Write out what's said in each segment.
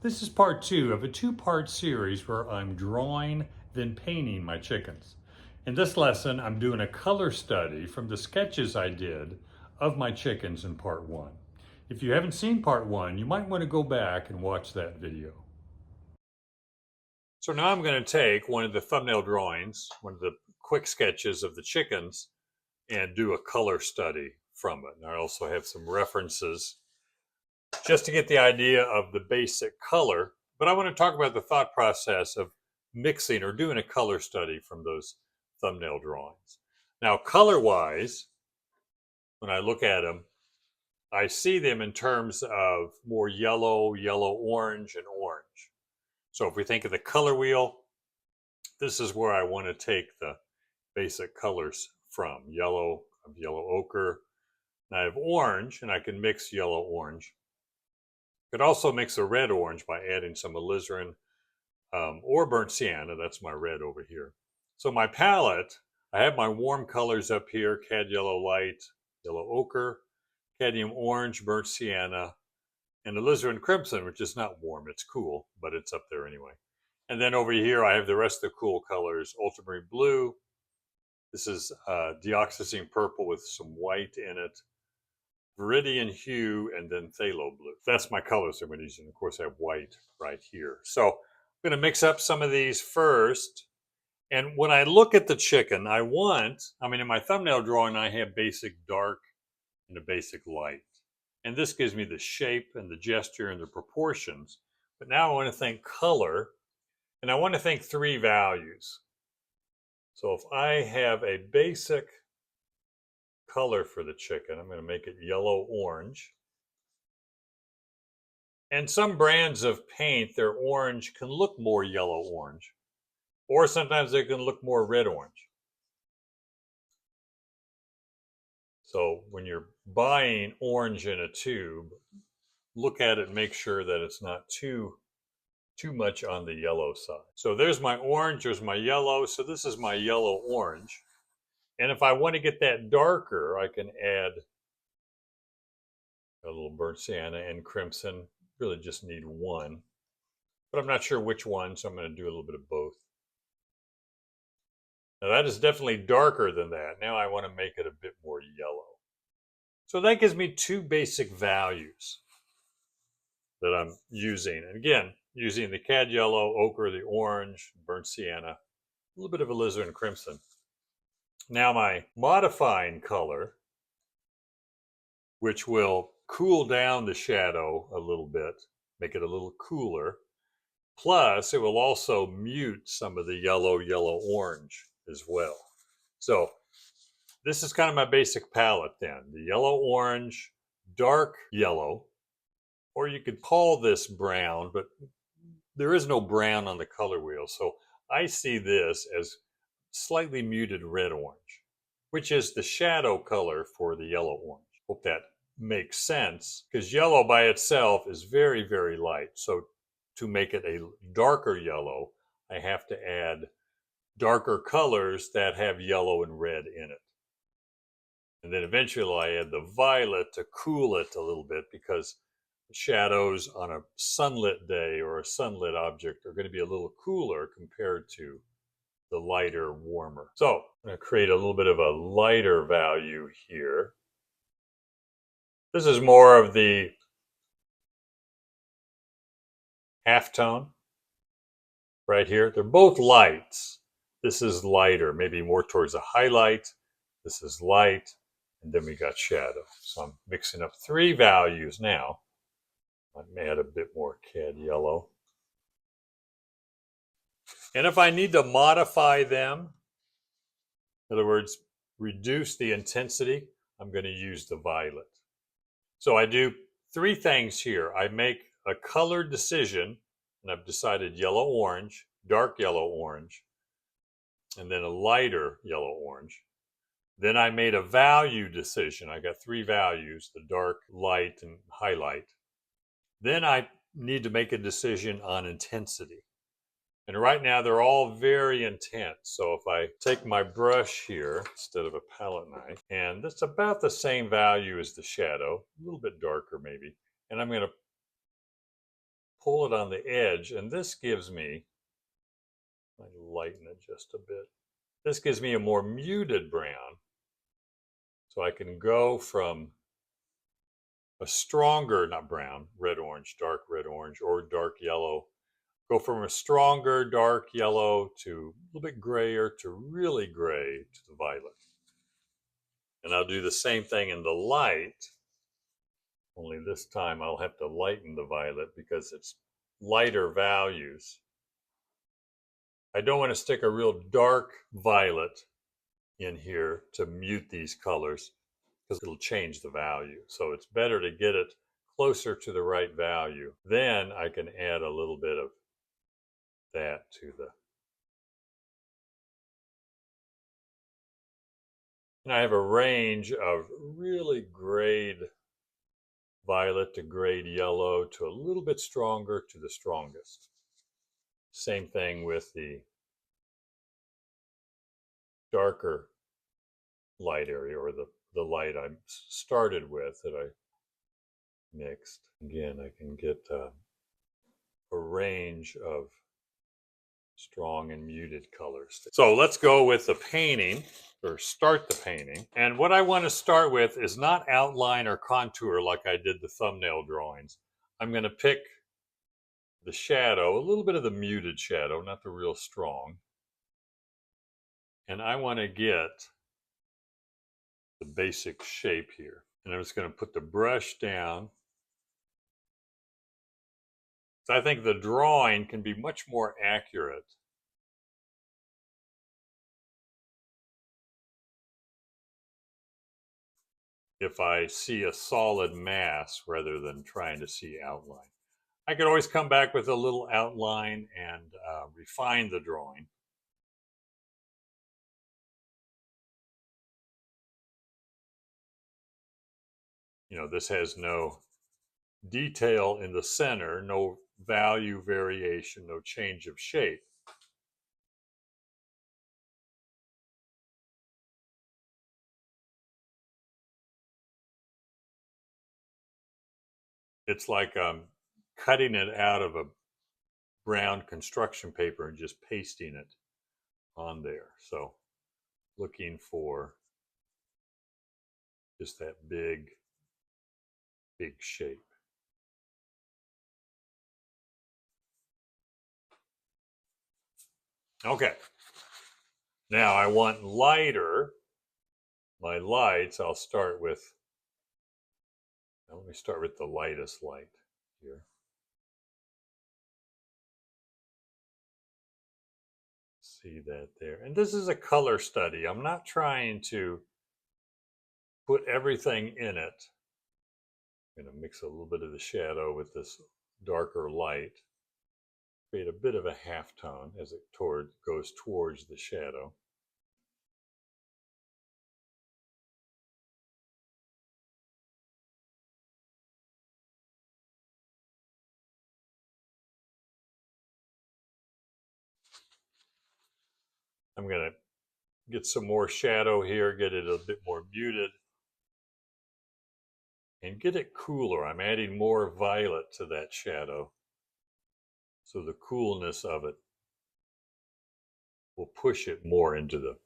This is part 2 of a 2-part series where I'm drawing, then painting my chickens. In this lesson, I'm doing a color study from the sketches I did of my chickens in part 1. If you haven't seen part 1, you might want to go back and watch that video. So now I'm going to take one of the thumbnail drawings, one of the quick sketches of the chickens, and do a color study from it. And I also have some references just to get the idea of the basic color. But I want to talk about the thought process of mixing or doing a color study from those thumbnail drawings. Now, color-wise, when I look at them, I see them in terms of more yellow, yellow-orange, and orange. So if we think of the color wheel, this is where I want to take the basic colors from. Yellow, I have yellow ochre, and I have orange, and I can mix yellow-orange. Could also mix a red-orange by adding some alizarin or burnt sienna. That's my red over here. So my palette, I have my warm colors up here: cad yellow light, yellow ochre, cadmium orange, burnt sienna, and alizarin crimson, which is not warm, it's cool, but it's up there anyway. And then over here I have the rest of the cool colors: ultramarine blue, this is dioxazine purple with some white in it, viridian hue, and then phthalo blue. That's my colors I'm going to use, and of course I have white right here. So I'm going to mix up some of these first. And when I look at the chicken, in my thumbnail drawing I have basic dark and a basic light. And this gives me the shape and the gesture and the proportions. But now I want to think color, and I want to think 3 values. So if I have a basic color for the chicken, I'm going to make it yellow-orange. And some brands of paint, their orange can look more yellow-orange, or sometimes they can look more red-orange. So when you're buying orange in a tube, look at it and make sure that it's not too much on the yellow side. So there's my orange, there's my yellow, so this is my yellow-orange. And if I want to get that darker, I can add a little burnt sienna and crimson. Really just need one, but I'm not sure which one, so I'm going to do a little bit of both. Now that is definitely darker than that. Now I want to make it a bit more yellow. So that gives me 2 basic values that I'm using. And again, using the cad yellow, ochre, the orange, burnt sienna, a little bit of alizarin crimson. Now my modifying color, which will cool down the shadow a little bit, make it a little cooler, plus it will also mute some of the yellow-orange as well. So this is kind of my basic palette then. The yellow-orange, dark yellow, or you could call this brown, but there is no brown on the color wheel. So I see this as slightly muted red-orange, which is the shadow color for the yellow-orange. Hope that makes sense, because yellow by itself is very, very light. So to make it a darker yellow, I have to add darker colors that have yellow and red in it. And then eventually I add the violet to cool it a little bit, because shadows on a sunlit day or a sunlit object are going to be a little cooler compared to the lighter, warmer. So I'm going to create a little bit of a lighter value here. This is more of the halftone right here. They're both lights. This is lighter, maybe more towards a highlight. This is light, and then we got shadow. So I'm mixing up 3 values now. I may add a bit more cad yellow. And if I need to modify them, in other words, reduce the intensity, I'm going to use the violet. So I do 3 things here. I make a color decision, and I've decided yellow-orange, dark yellow-orange, and then a lighter yellow-orange. Then I made a value decision. I got 3 values: the dark, light, and highlight. Then I need to make a decision on intensity. And right now they're all very intense. So if I take my brush here instead of a palette knife, and that's about the same value as the shadow, a little bit darker maybe, and I'm going to pull it on the edge, and this gives me, I lighten it just a bit. This gives me a more muted brown. So I can go from a stronger, not brown, red orange, dark red orange, or dark yellow. Go from a stronger dark yellow to a little bit grayer to really gray to the violet. And I'll do the same thing in the light, only this time I'll have to lighten the violet because it's lighter values. I don't want to stick a real dark violet in here to mute these colors because it'll change the value. So it's better to get it closer to the right value. Then I can add a little bit of that to the. And I have a range of really grayed violet to grayed yellow to a little bit stronger to the strongest. Same thing with the darker light area, or the light I started with that I mixed. Again, I can get a range of strong and muted colors. So let's go with the painting, or start the painting. And what I want to start with is not outline or contour like I did the thumbnail drawings. I'm going to pick the shadow, a little bit of the muted shadow, not the real strong. And I want to get the basic shape here. And I'm just going to put the brush down. So I think the drawing can be much more accurate if I see a solid mass rather than trying to see outline. I could always come back with a little outline and refine the drawing. You know, this has no detail in the center, no value variation, no change of shape. It's like cutting it out of a brown construction paper and just pasting it on there. So looking for just that big shape. Okay. Now I want lighter. My lights, I'll start with, let me start with the lightest light here. See that there. And this is a color study. I'm not trying to put everything in it. I'm going to mix a little bit of the shadow with this darker light. Create a bit of a halftone as it goes towards the shadow. I'm going to get some more shadow here, get it a bit more muted, and get it cooler. I'm adding more violet to that shadow, so the coolness of it will push it more into the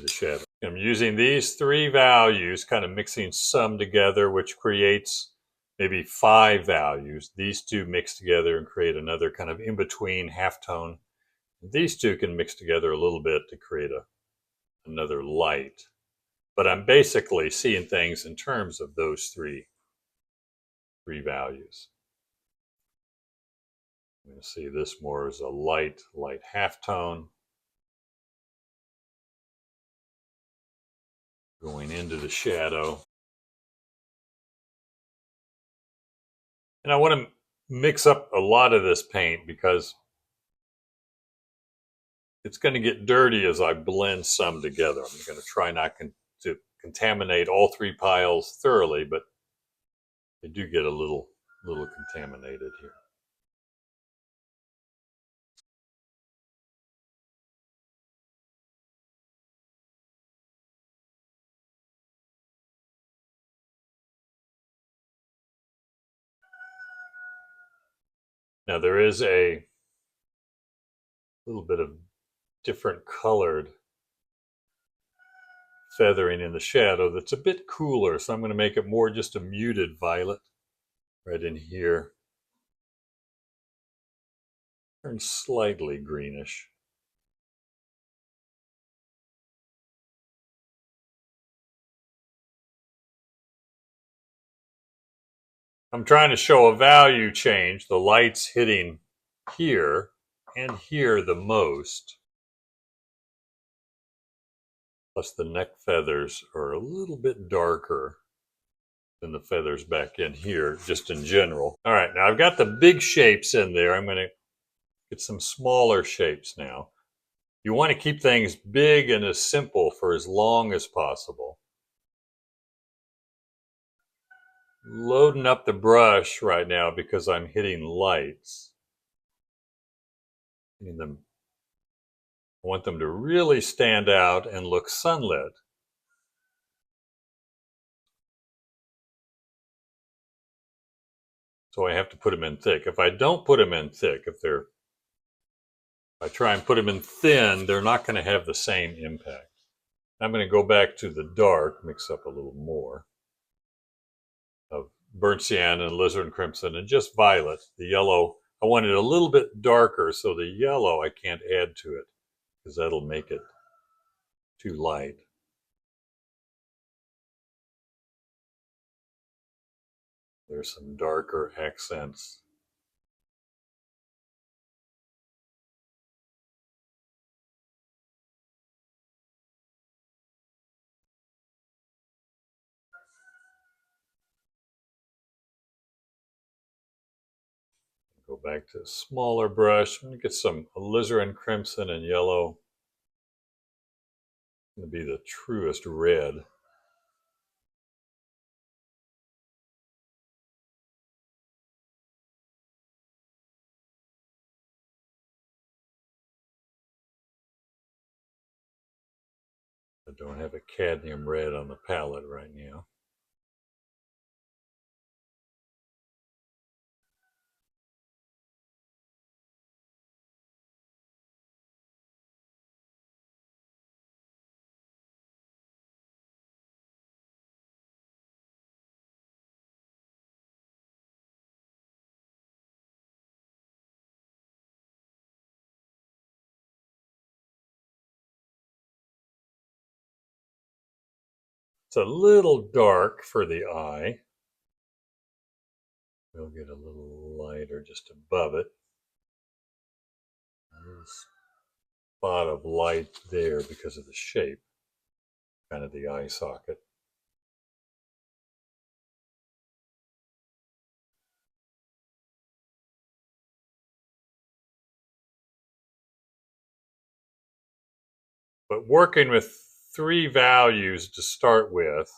shadow. I'm using these three values, kind of mixing some together, which creates maybe 5 values. These two mix together and create another kind of in-between halftone. These two can mix together a little bit to create another light. But I'm basically seeing things in terms of those three values. I'm going to see this more as a light halftone. Going into the shadow. And I want to mix up a lot of this paint because it's going to get dirty as I blend some together. I'm going to try not to contaminate all 3 piles thoroughly, but they do get a little contaminated here. Now there is a little bit of different colored feathering in the shadow that's a bit cooler, so I'm going to make it more just a muted violet right in here. Turn slightly greenish. I'm trying to show a value change. The light's hitting here and here the most. Plus the neck feathers are a little bit darker than the feathers back in here, just in general. All right, now I've got the big shapes in there. I'm going to get some smaller shapes now. You want to keep things big and as simple for as long as possible. Loading up the brush right now because I'm hitting lights. I want them to really stand out and look sunlit. So I have to put them in thick. If I don't put them in thick, if I try and put them in thin, they're not going to have the same impact. I'm going to go back to the dark, mix up a little more of burnt sienna and alizarin crimson and just violet. The yellow, I want it a little bit darker, so the yellow I can't add to it because that'll make it too light. There's some darker accents. Go back to a smaller brush. I'm going to get some alizarin crimson and yellow. It's going to be the truest red. I don't have a cadmium red on the palette right now. It's a little dark for the eye. We'll get a little lighter just above it. There's a spot of light there because of the shape, kind of the eye socket. But working with 3 values to start with,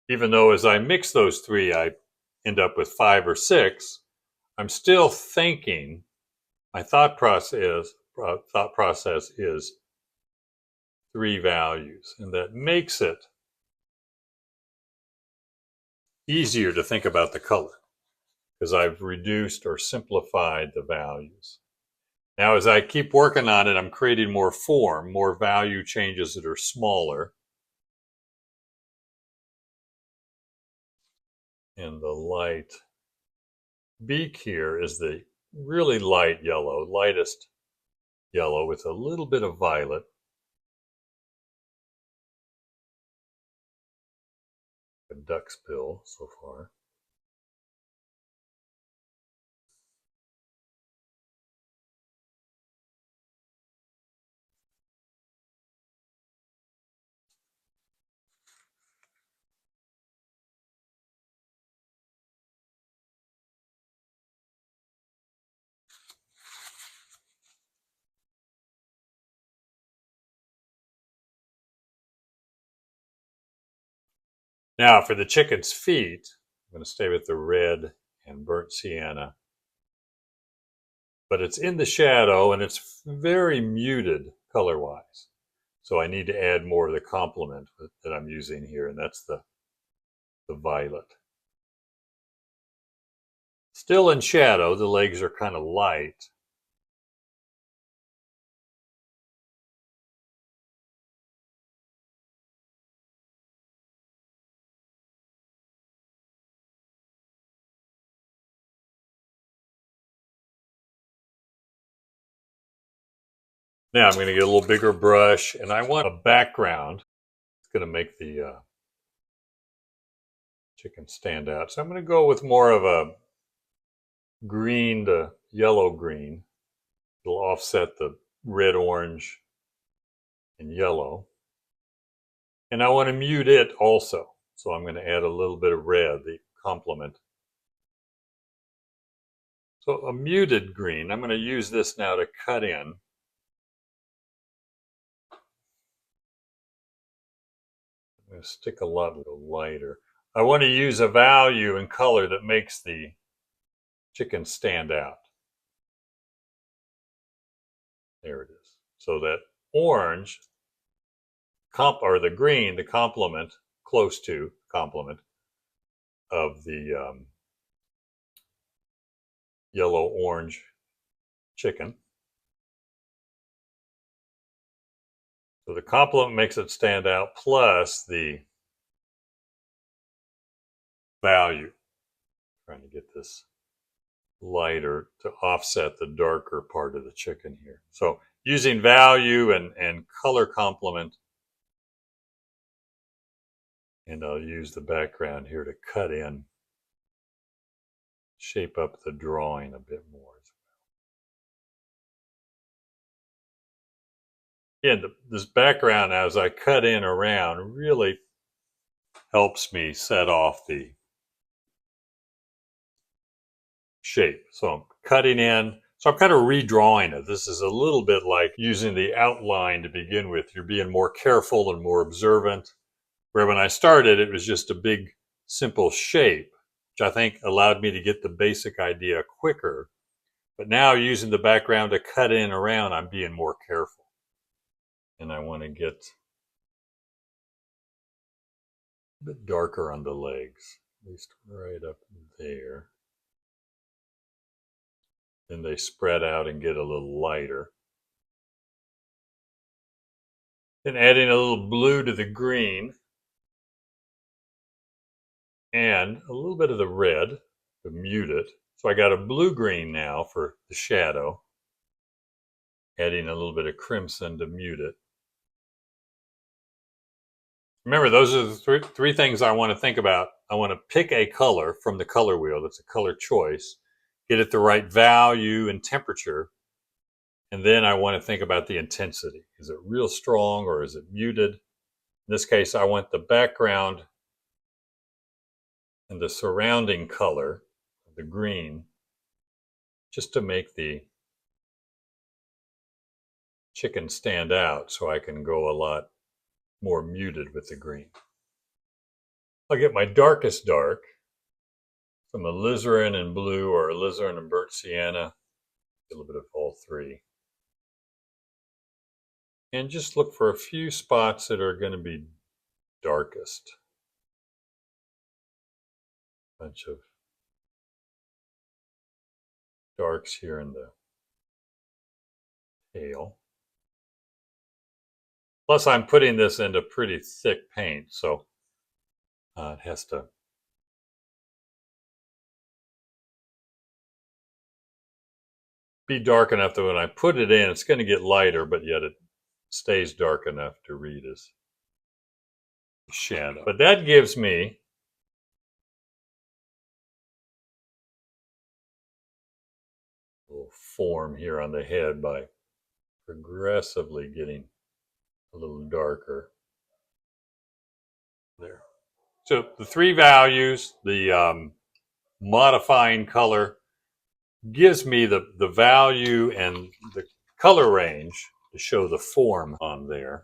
even though as I mix those 3, I end up with 5 or 6, I'm still thinking, my thought process is 3 values, and that makes it easier to think about the color because I've reduced or simplified the values. Now, as I keep working on it, I'm creating more form, more value changes that are smaller. And the light beak here is the really light yellow, lightest yellow with a little bit of violet. A duck's bill so far. Now for the chicken's feet, I'm going to stay with the red and burnt sienna. But it's in the shadow and it's very muted color-wise. So I need to add more of the complement that I'm using here, and that's the violet. Still in shadow, the legs are kind of light. Now I'm going to get a little bigger brush, and I want a background. It's going to make the chicken stand out. So I'm going to go with more of a green to yellow green. It'll offset the red, orange, and yellow. And I want to mute it also. So I'm going to add a little bit of red, the complement. So a muted green. I'm going to use this now to cut in. I'm going to stick a lot lighter. I want to use a value in color that makes the chicken stand out. There it is. So that orange, or the green, the complement, close to complement of the yellow-orange chicken. So the complement makes it stand out, plus the value. I'm trying to get this lighter to offset the darker part of the chicken here. So using value and color complement, and I'll use the background here to cut in, shape up the drawing a bit more. Again, this background as I cut in around really helps me set off the shape. So I'm cutting in. So I'm kind of redrawing it. This is a little bit like using the outline to begin with. You're being more careful and more observant. Where when I started, it was just a big, simple shape, which I think allowed me to get the basic idea quicker. But now using the background to cut in around, I'm being more careful. And I want to get a bit darker on the legs, at least right up there. Then they spread out and get a little lighter. Then adding a little blue to the green and a little bit of the red to mute it. So I got a blue-green now for the shadow. Adding a little bit of crimson to mute it. Remember, those are the three things I want to think about. I want to pick a color from the color wheel. That's a color choice. Get it the right value and temperature. And then I want to think about the intensity. Is it real strong or is it muted? In this case, I want the background and the surrounding color, the green, just to make the chicken stand out, so I can go a lot more muted with the green. I'll get my darkest dark, some alizarin and blue or alizarin and burnt sienna, a little bit of all three. And just look for a few spots that are going to be darkest. Bunch of darks here in the tail. Plus, I'm putting this into pretty thick paint, so it has to be dark enough that when I put it in, it's going to get lighter, but yet it stays dark enough to read as shadow. But that gives me a little form here on the head by progressively getting a little darker there. So the three values, the modifying color, gives me the value and the color range to show the form on there.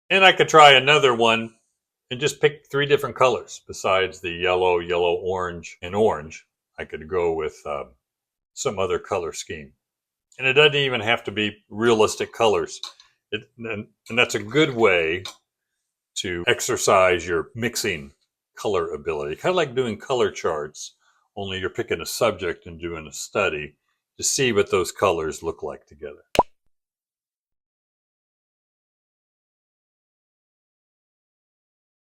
And I could try another one and just pick three different colors besides the yellow, yellow, orange, and orange. I could go with some other color scheme. And it doesn't even have to be realistic colors. And that's a good way to exercise your mixing color ability. Kind of like doing color charts, only you're picking a subject and doing a study to see what those colors look like together.